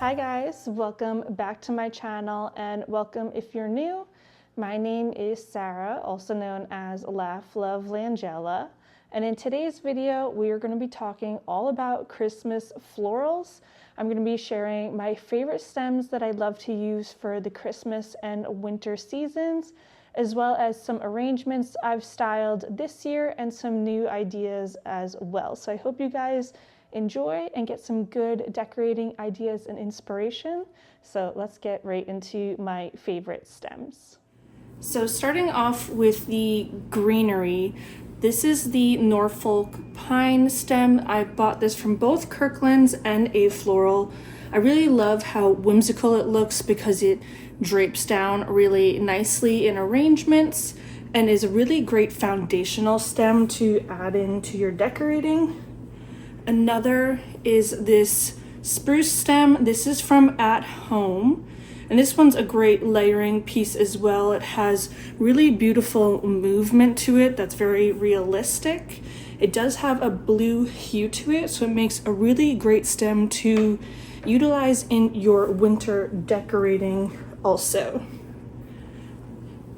Hi guys, welcome back to my channel and welcome if you're new. My name is Sarah, also known as Laugh Love Langella, and in today's video we are going to be talking all about Christmas florals. I'm going to be sharing my favorite stems that I love to use for the Christmas and winter seasons, as well as some arrangements I've styled this year and some new ideas as well. So I hope you guys enjoy and get some good decorating ideas and inspiration. So let's get right into my favorite stems. So starting off with the greenery, this is the Norfolk pine stem. I bought this from both Kirklands and A Floral. I really love how whimsical it looks because it drapes down really nicely in arrangements and is a really great foundational stem to add into your decorating. Another is this spruce stem. This is from At Home, and this one's a great layering piece as well. It has really beautiful movement to it that's very realistic. It does have a blue hue to it, so it makes a really great stem to utilize in your winter decorating also.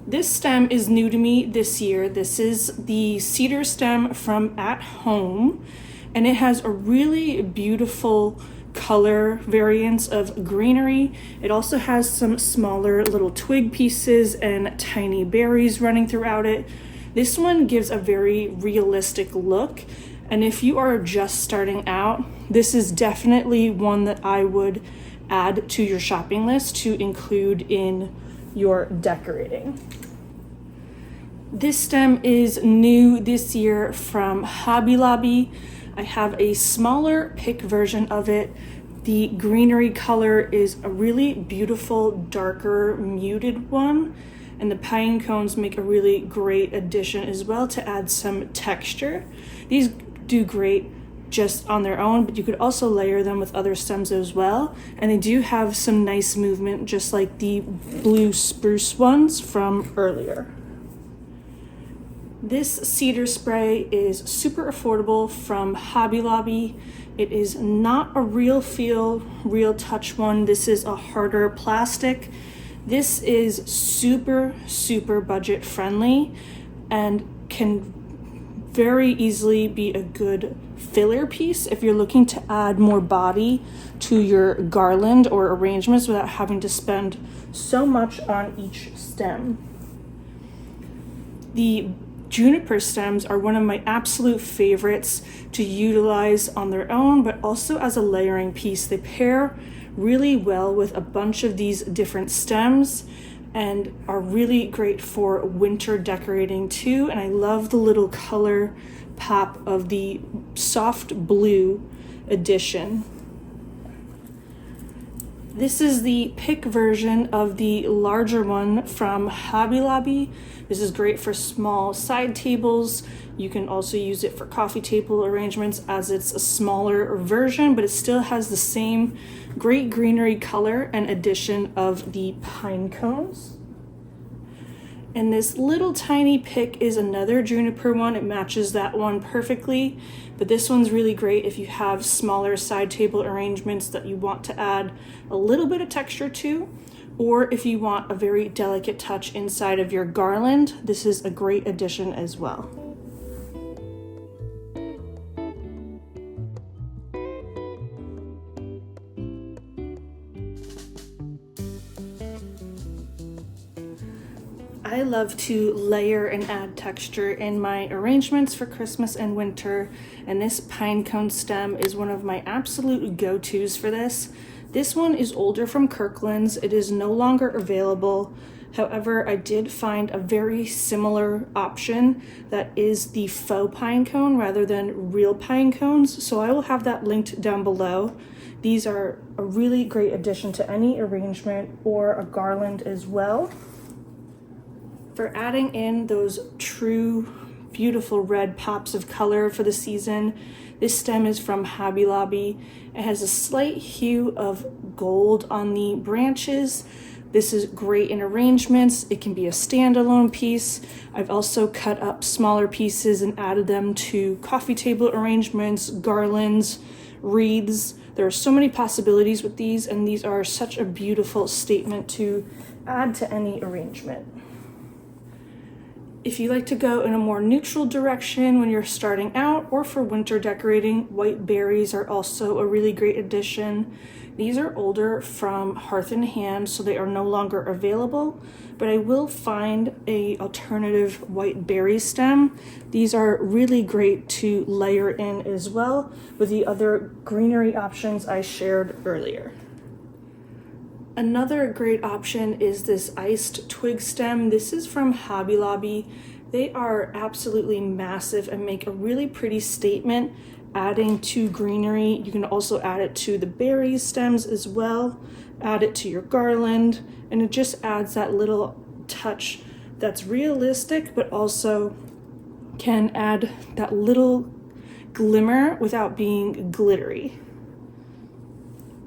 This stem is new to me this year. This is the cedar stem from At Home, and it has a really beautiful color variance of greenery. It also has some smaller little twig pieces and tiny berries running throughout it. This one gives a very realistic look, and if you are just starting out, this is definitely one that I would add to your shopping list to include in your decorating. This stem is new this year from Hobby Lobby. I have a smaller pick version of it. The greenery color is a really beautiful, darker, muted one, and the pine cones make a really great addition as well to add some texture. These do great just on their own, but you could also layer them with other stems as well, and they do have some nice movement just like the blue spruce ones from earlier. This cedar spray is super affordable from Hobby Lobby. It is not a real feel, real touch one. This is a harder plastic. This is super budget friendly and can very easily be a good filler piece if you're looking to add more body to your garland or arrangements without having to spend so much on each stem. The juniper stems are one of my absolute favorites to utilize on their own, but also as a layering piece. They pair really well with a bunch of these different stems and are really great for winter decorating too. And I love the little color pop of the soft blue addition. This is the pick version of the larger one from Hobby Lobby. This is great for small side tables. You can also use it for coffee table arrangements as it's a smaller version, but it still has the same great greenery color and addition of the pine cones. And this little tiny pick is another juniper one. It matches that one perfectly, but this one's really great if you have smaller side table arrangements that you want to add a little bit of texture to, or if you want a very delicate touch inside of your garland. This is a great addition as well. I love to layer and add texture in my arrangements for Christmas and winter, and this pinecone stem is one of my absolute go-tos for this. This one is older from Kirklands. It is no longer available. However, I did find a very similar option that is the faux pinecone rather than real pine cones, so I will have that linked down below. These are a really great addition to any arrangement or a garland as well. For adding in those true beautiful red pops of color for the season, this stem is from Hobby Lobby. It has a slight hue of gold on the branches. This is great in arrangements. It can be a standalone piece. I've also cut up smaller pieces and added them to coffee table arrangements, garlands, wreaths. There are so many possibilities with these, and these are such a beautiful statement to add to any arrangement. If you like to go in a more neutral direction when you're starting out or for winter decorating, white berries are also a really great addition. These are older from Hearth and Hand, so they are no longer available, but I will find a alternative white berry stem. These are really great to layer in as well with the other greenery options I shared earlier. Another great option is this iced twig stem. This is from Hobby Lobby. They are absolutely massive and make a really pretty statement adding to greenery. You can also add it to the berry stems as well, add it to your garland, and it just adds that little touch that's realistic but also can add that little glimmer without being glittery.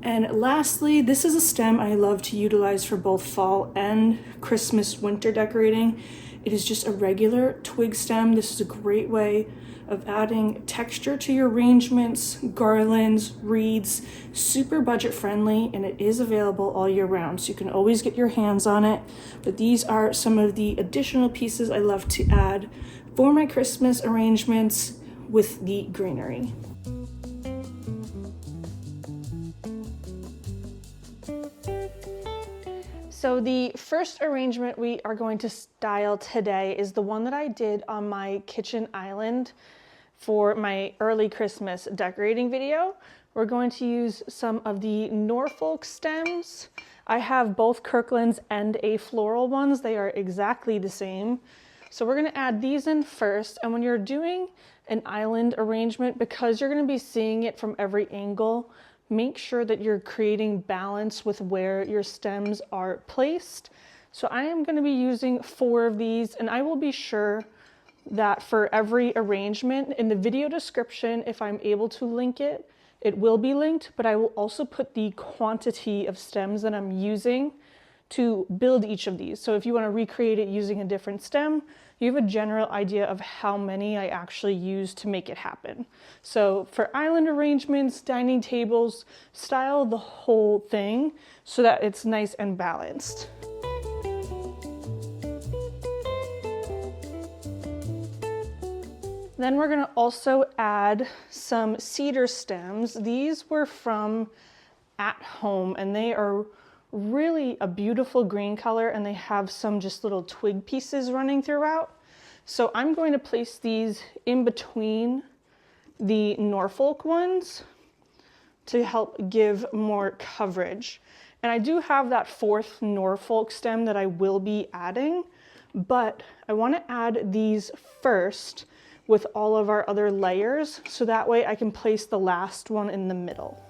And lastly, this is a stem I love to utilize for both fall and Christmas winter decorating. It is just a regular twig stem. This is a great way of adding texture to your arrangements, garlands, wreaths, super budget friendly, and it is available all year round, so you can always get your hands on it. But these are some of the additional pieces I love to add for my Christmas arrangements with the greenery. So the first arrangement we are going to style today is the one that I did on my kitchen island for my early Christmas decorating video. We're going to use some of the Norfolk stems. I have both Kirklands and a floral ones. They are exactly the same. So we're going to add these in first. And when you're doing an island arrangement, because you're going to be seeing it from every angle, make sure that you're creating balance with where your stems are placed. So I am going to be using 4 of these, and I will be sure that for every arrangement in the video description, if I'm able to link it, it will be linked, but I will also put the quantity of stems that I'm using to build each of these. So if you want to recreate it using a different stem, you have a general idea of how many I actually use to make it happen. So for island arrangements, dining tables, style the whole thing so that it's nice and balanced. Then we're going to also add some cedar stems. These were from At Home, and they are really a beautiful green color, and they have some just little twig pieces running throughout. So I'm going to place these in between the Norfolk ones to help give more coverage. And I do have that 4th Norfolk stem that I will be adding, but I want to add these first with all of our other layers, so that way I can place the last one in the middle.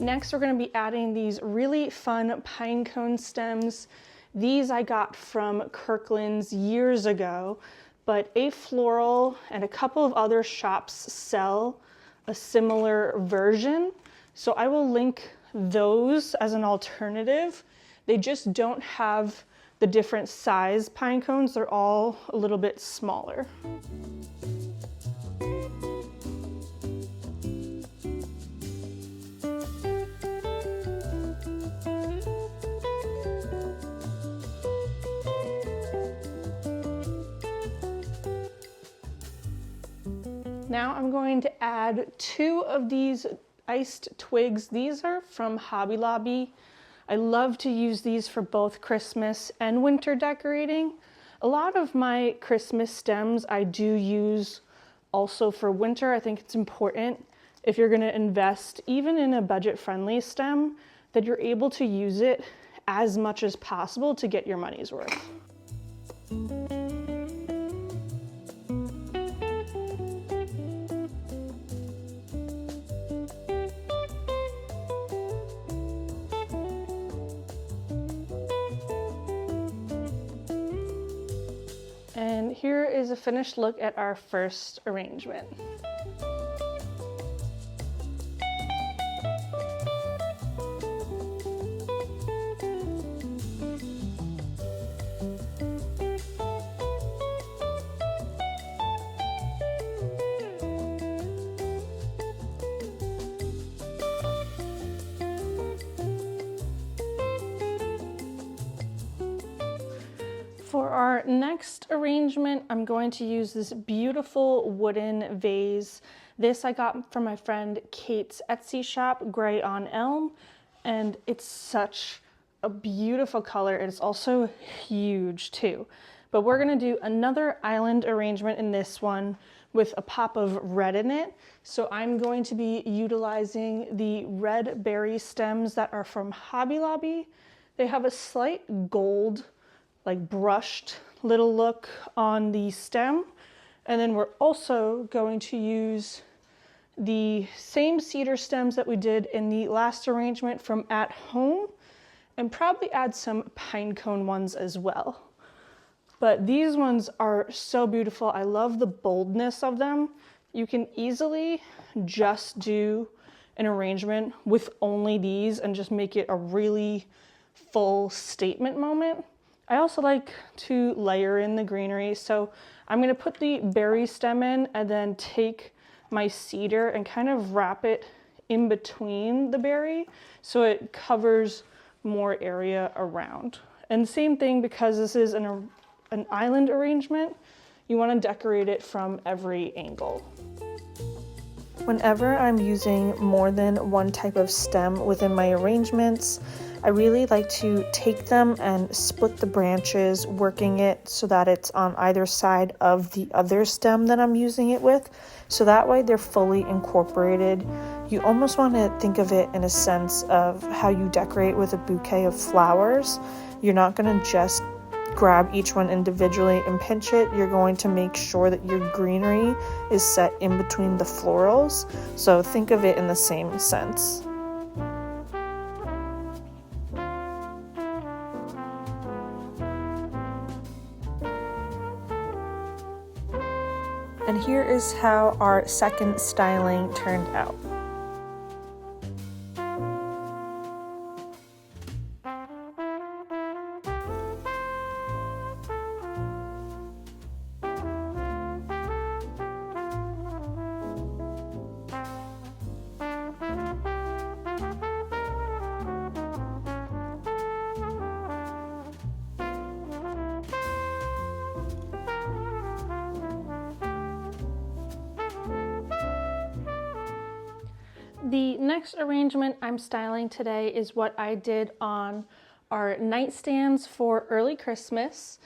Next, we're going to be adding these really fun pinecone stems. These I got from Kirklands years ago, but A Floral and a couple of other shops sell a similar version. So I will link those as an alternative. They just don't have the different size pine cones. They're all a little bit smaller. Now I'm going to add 2 of these iced twigs. These are from Hobby Lobby. I love to use these for both Christmas and winter decorating. A lot of my Christmas stems I do use also for winter. I think it's important if you're going to invest even in a budget-friendly stem that you're able to use it as much as possible to get your money's worth. And here is a finished look at our first arrangement. our next arrangement, I'm going to use this beautiful wooden vase. This I got from my friend Kate's Etsy shop, Gray on Elm, and it's such a beautiful color. It's also huge too. But we're gonna do another island arrangement in this one with a pop of red in it. So I'm going to be utilizing the red berry stems that are from Hobby Lobby. They have a slight gold, like brushed little look on the stem. And then we're also going to use the same cedar stems that we did in the last arrangement from At Home, and probably add some pinecone ones as well. But these ones are so beautiful. I love the boldness of them. You can easily just do an arrangement with only these and just make it a really full statement moment. I also like to layer in the greenery. So I'm gonna put the berry stem in and then take my cedar and kind of wrap it in between the berry so it covers more area around. And same thing, because this is an island arrangement, you want to decorate it from every angle. Whenever I'm using more than one type of stem within my arrangements, I really like to take them and split the branches, working it so that it's on either side of the other stem that I'm using it with. So that way they're fully incorporated. You almost want to think of it in a sense of how you decorate with a bouquet of flowers. You're not going to just grab each one individually and pinch it. You're going to make sure that your greenery is set in between the florals. So think of it in the same sense. And here is how our second styling turned out. The next arrangement I'm styling today is what I did on our nightstands for early Christmas.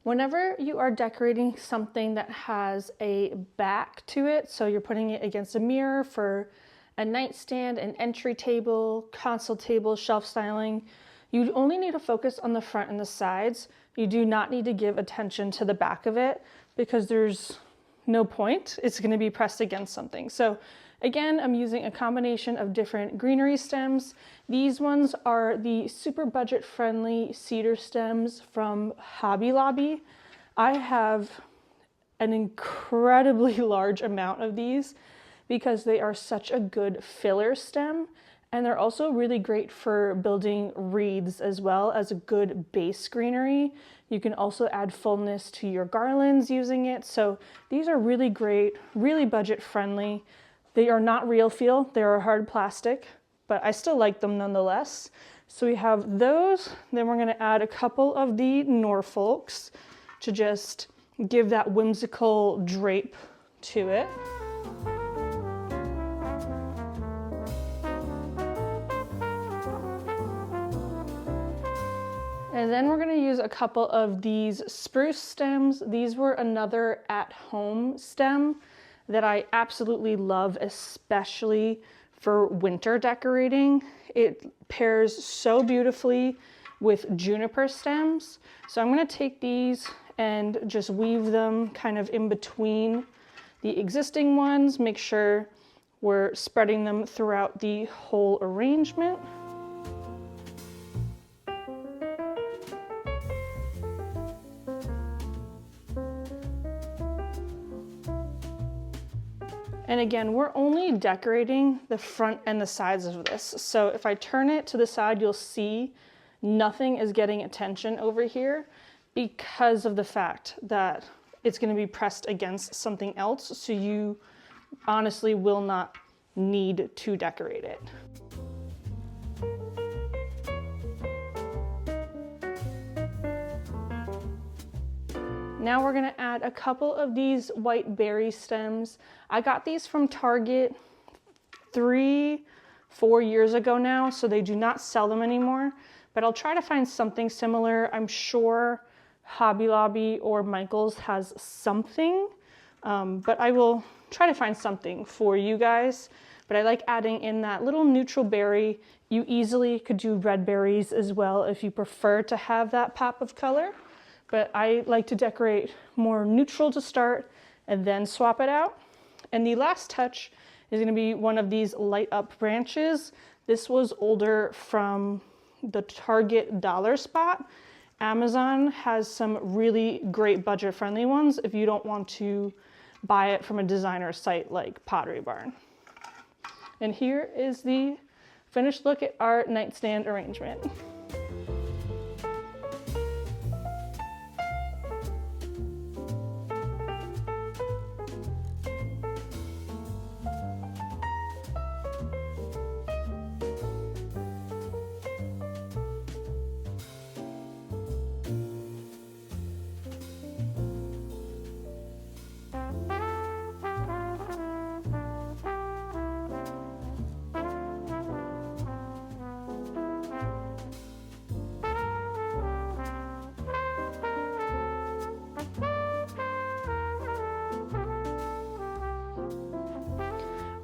Whenever you are decorating something that has a back to it, so you're putting it against a mirror for a nightstand, an entry table, console table, shelf styling, you only need to focus on the front and the sides. You do not need to give attention to the back of it because there's no point. It's going to be pressed against something. So again, I'm using a combination of different greenery stems. These ones are the super budget friendly cedar stems from Hobby Lobby. I have an incredibly large amount of these because they are such a good filler stem, and they're also really great for building wreaths as well as a good base greenery. You can also add fullness to your garlands using it. So these are really great, really budget friendly. They are not real feel, they're a hard plastic, but I still like them nonetheless. So we have those, then we're gonna add a couple of the Norfolks to just give that whimsical drape to it. And then we're gonna use a couple of these spruce stems. These were another At Home stem that I absolutely love, especially for winter decorating. It pairs so beautifully with juniper stems. So I'm gonna take these and just weave them kind of in between the existing ones, make sure we're spreading them throughout the whole arrangement. And again, we're only decorating the front and the sides of this. So if I turn it to the side, you'll see nothing is getting attention over here because of the fact that it's going to be pressed against something else. So you honestly will not need to decorate it. Now we're gonna add a couple of these white berry stems. I got these from Target 3-4 years ago now, so they do not sell them anymore, but I'll try to find something similar. I'm sure Hobby Lobby or Michael's has something, but I will try to find something for you guys. But I like adding in that little neutral berry. You easily could do red berries as well if you prefer to have that pop of color. But I like to decorate more neutral to start and then swap it out. And the last touch is gonna be one of these light up branches. This was older from the Target dollar spot. Amazon has some really great budget friendly ones if you don't want to buy it from a designer site like Pottery Barn. And here is the finished look at our nightstand arrangement.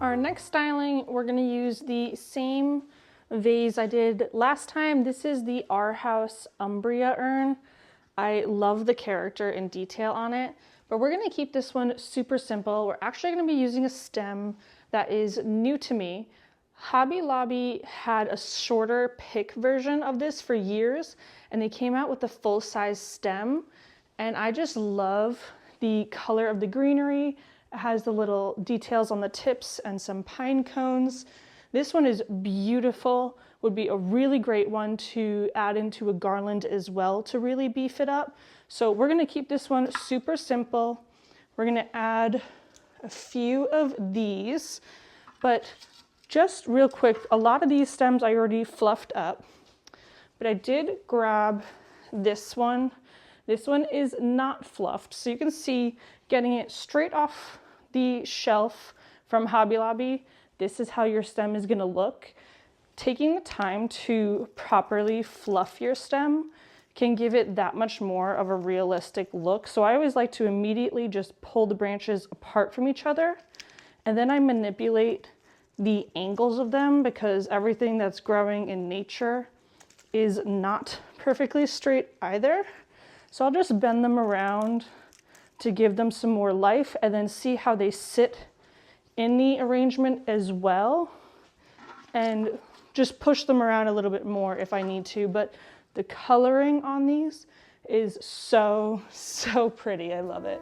Our next styling, we're gonna use the same vase I did last time. This is the Our House Umbria urn. I love the character and detail on it, but we're gonna keep this one super simple. We're actually gonna be using a stem that is new to me. Hobby Lobby had a shorter pick version of this for years, and they came out with the full-size stem, and I just love the color of the greenery. It has the little details on the tips and some pine cones. This one is beautiful, would be a really great one to add into a garland as well to really beef it up. So we're gonna keep this one super simple. We're gonna add a few of these, but just real quick, a lot of these stems I already fluffed up, but I did grab this one. This one is not fluffed, so you can see getting it straight off the shelf from Hobby Lobby, this is how your stem is gonna look. Taking the time to properly fluff your stem can give it that much more of a realistic look. So I always like to immediately just pull the branches apart from each other, and then I manipulate the angles of them because everything that's growing in nature is not perfectly straight either. So I'll just bend them around to give them some more life and then see how they sit in the arrangement as well, and just push them around a little bit more if I need to. But the coloring on these is so pretty. I love it.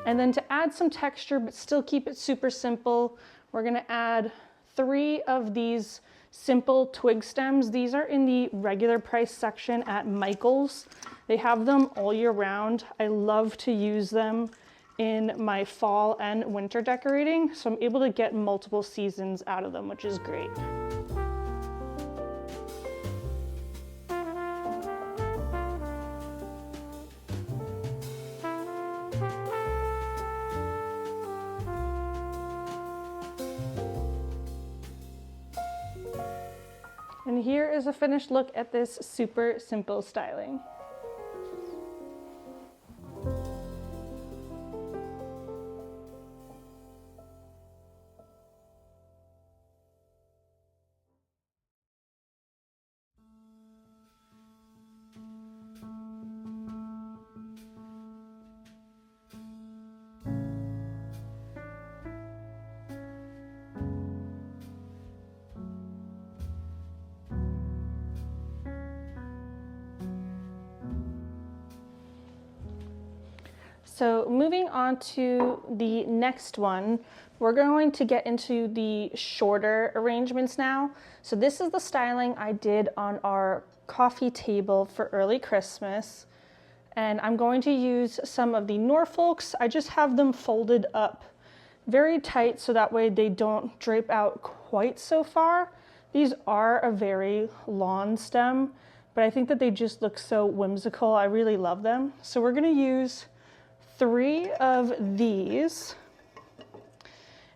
And then to add some texture but still keep it super simple, we're gonna add 3 of these simple twig stems. These are in the regular price section at Michael's. They have them all year round. I love to use them in my fall and winter decorating, so I'm able to get multiple seasons out of them, which is great. And here is a finished look at this super simple styling. So moving on to the next one, we're going to get into the shorter arrangements now. So this is the styling I did on our coffee table for early Christmas. And I'm going to use some of the Norfolks. I just have them folded up very tight so that way they don't drape out quite so far. These are a very lawn stem, but I think that they just look so whimsical. I really love them. So we're gonna use 3 of these.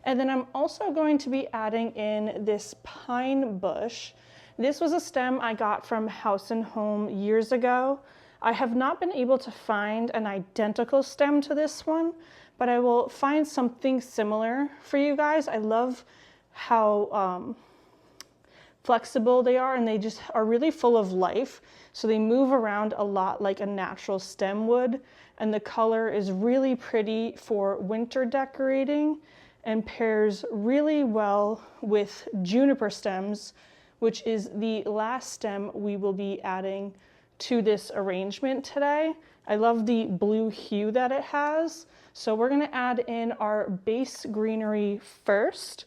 And then I'm also going to be adding in this pine bush. This was a stem I got from House Holm years ago. I have not been able to find an identical stem to this one, but I will find something similar for you guys. I love how flexible they are, and they just are really full of life. So they move around a lot like a natural stem would, and the color is really pretty for winter decorating and pairs really well with juniper stems, which is the last stem we will be adding to this arrangement today. I love the blue hue that it has. So we're gonna add in our base greenery first.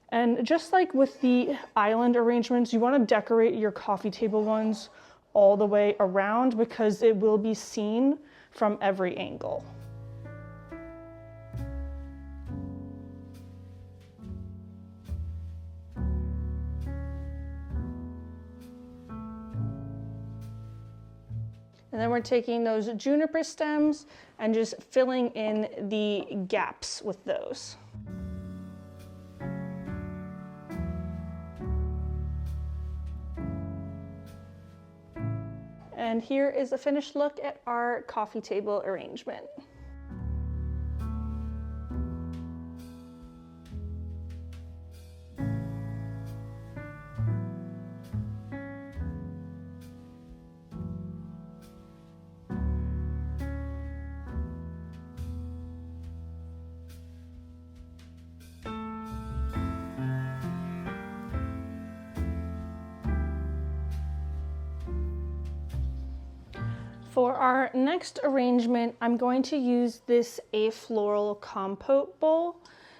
And just like with the island arrangements, you wanna decorate your coffee table ones all the way around because it will be seen from every angle. And then we're taking those juniper stems and just filling in the gaps with those. And here is a finished look at our coffee table arrangement. For our next arrangement, I'm going to use this A Floral compote bowl.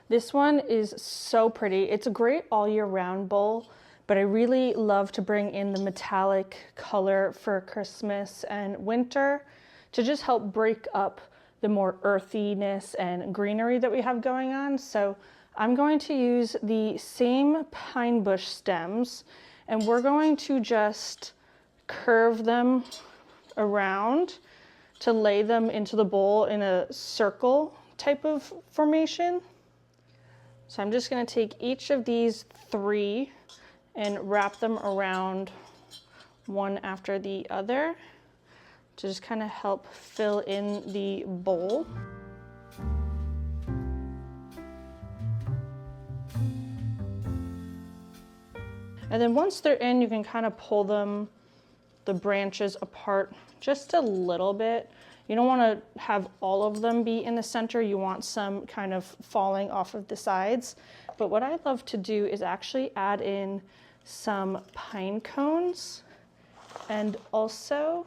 This one is so pretty. It's a great all year round bowl, but I really love to bring in the metallic color for Christmas and winter to just help break up the more earthiness and greenery that we have going on. So I'm going to use the same pine bush stems, and we're going to just curve them around to lay them into the bowl in a circle type of formation. So I'm just going to take each of these 3 and wrap them around one after the other to just kind of help fill in the bowl. And then once they're in, you can kind of pull the branches apart just a little bit. You don't want to have all of them be in the center. You want some kind of falling off of the sides. But what I love to do is actually add in some pine cones and also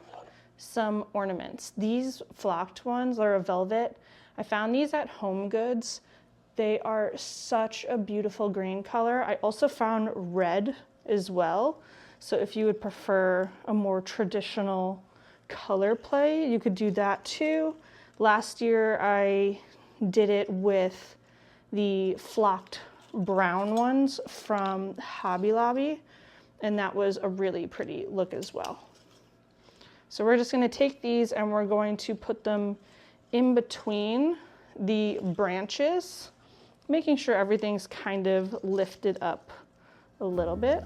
some ornaments. These flocked ones are a velvet. I found these at Home Goods. They are such a beautiful green color. I also found red as well. So if you would prefer a more traditional color play, you could do that too. Last year I did it with the flocked brown ones from Hobby Lobby, and that was a really pretty look as well. So we're just going to take these and we're going to put them in between the branches, making sure everything's kind of lifted up a little bit.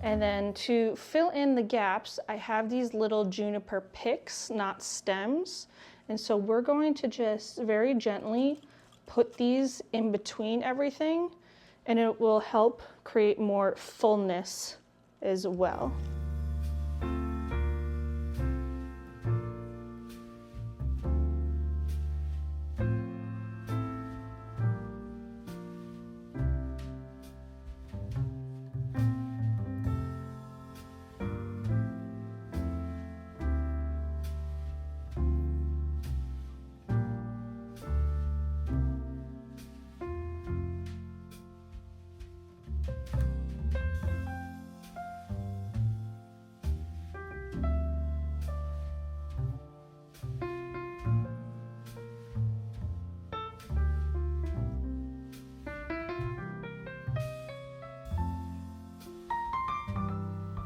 And then to fill in the gaps, I have these little juniper picks, not stems. And so we're going to just very gently put these in between everything, and it will help create more fullness as well.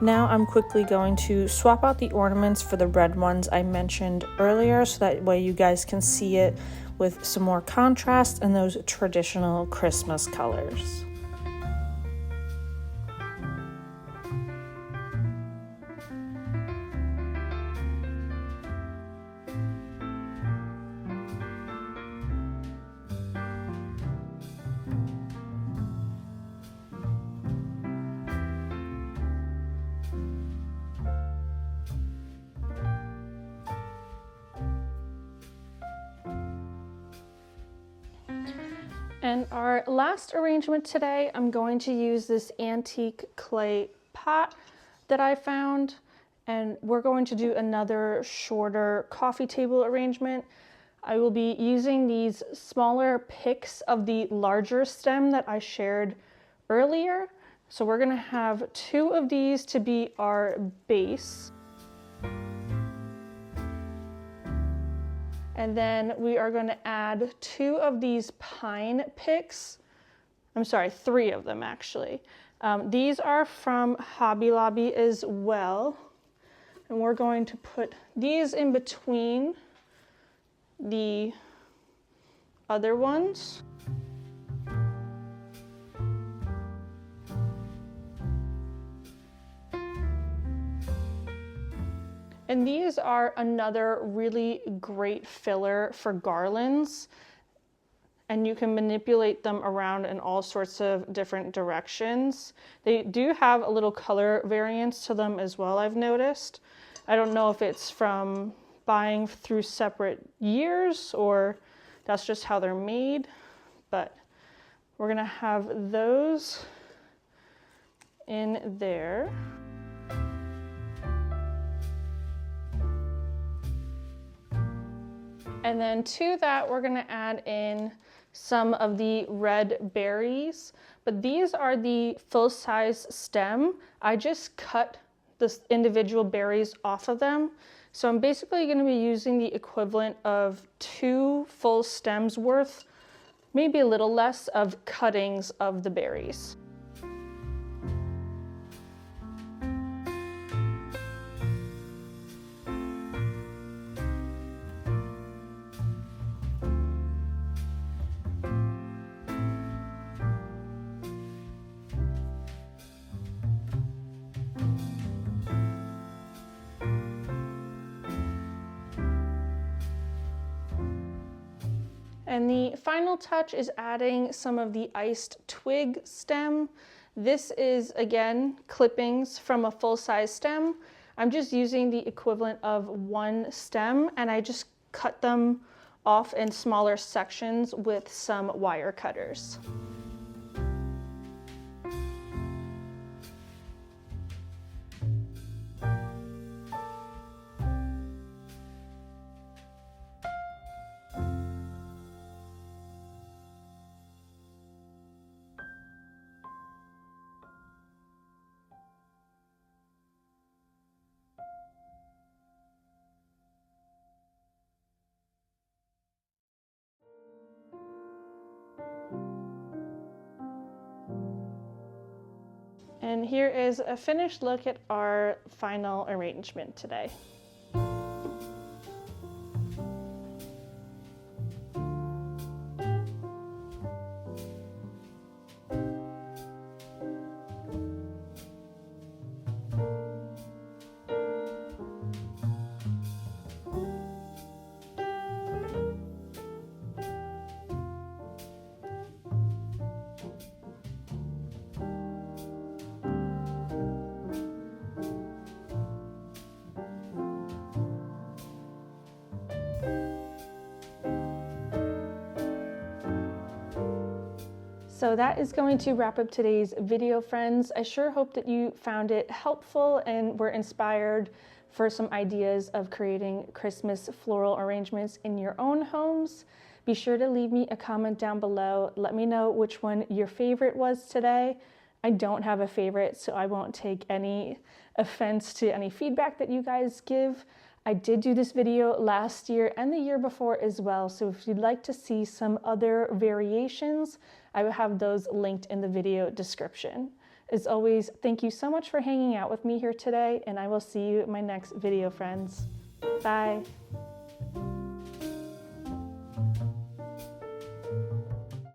Now I'm quickly going to swap out the ornaments for the red ones I mentioned earlier, so that way you guys can see it with some more contrast and those traditional Christmas colors. And our last arrangement today, I'm going to use this antique clay pot that I found, and we're going to do another shorter coffee table arrangement. I will be using these smaller picks of the larger stem that I shared earlier. So we're gonna have 2 of these to be our base. And then we are going to add 2 of these pine picks. I'm sorry, 3 of them actually. These are from Hobby Lobby as well. And we're going to put these in between the other ones. And these are another really great filler for garlands, and you can manipulate them around in all sorts of different directions. They do have a little color variance to them as well, I've noticed. I don't know if it's from buying through separate years or that's just how they're made, but we're gonna have those in there. And then to that, we're gonna add in some of the red berries, but these are the full-size stem. I just cut the individual berries off of them. So I'm basically gonna be using the equivalent of 2 full stems worth, maybe a little less, of cuttings of the berries. And the final touch is adding some of the iced twig stem. This is, again, clippings from a full-size stem. I'm just using the equivalent of 1 stem, and I just cut them off in smaller sections with some wire cutters. And here is a finished look at our final arrangement today. So that is going to wrap up today's video, friends. I sure hope that you found it helpful and were inspired for some ideas of creating Christmas floral arrangements in your own homes. Be sure to leave me a comment down below. Let me know which one your favorite was today. I don't have a favorite, so I won't take any offense to any feedback that you guys give. I did do this video last year and the year before as well, so if you'd like to see some other variations, I will have those linked in the video description. As always, thank you so much for hanging out with me here today, and I will see you in my next video, friends. Bye.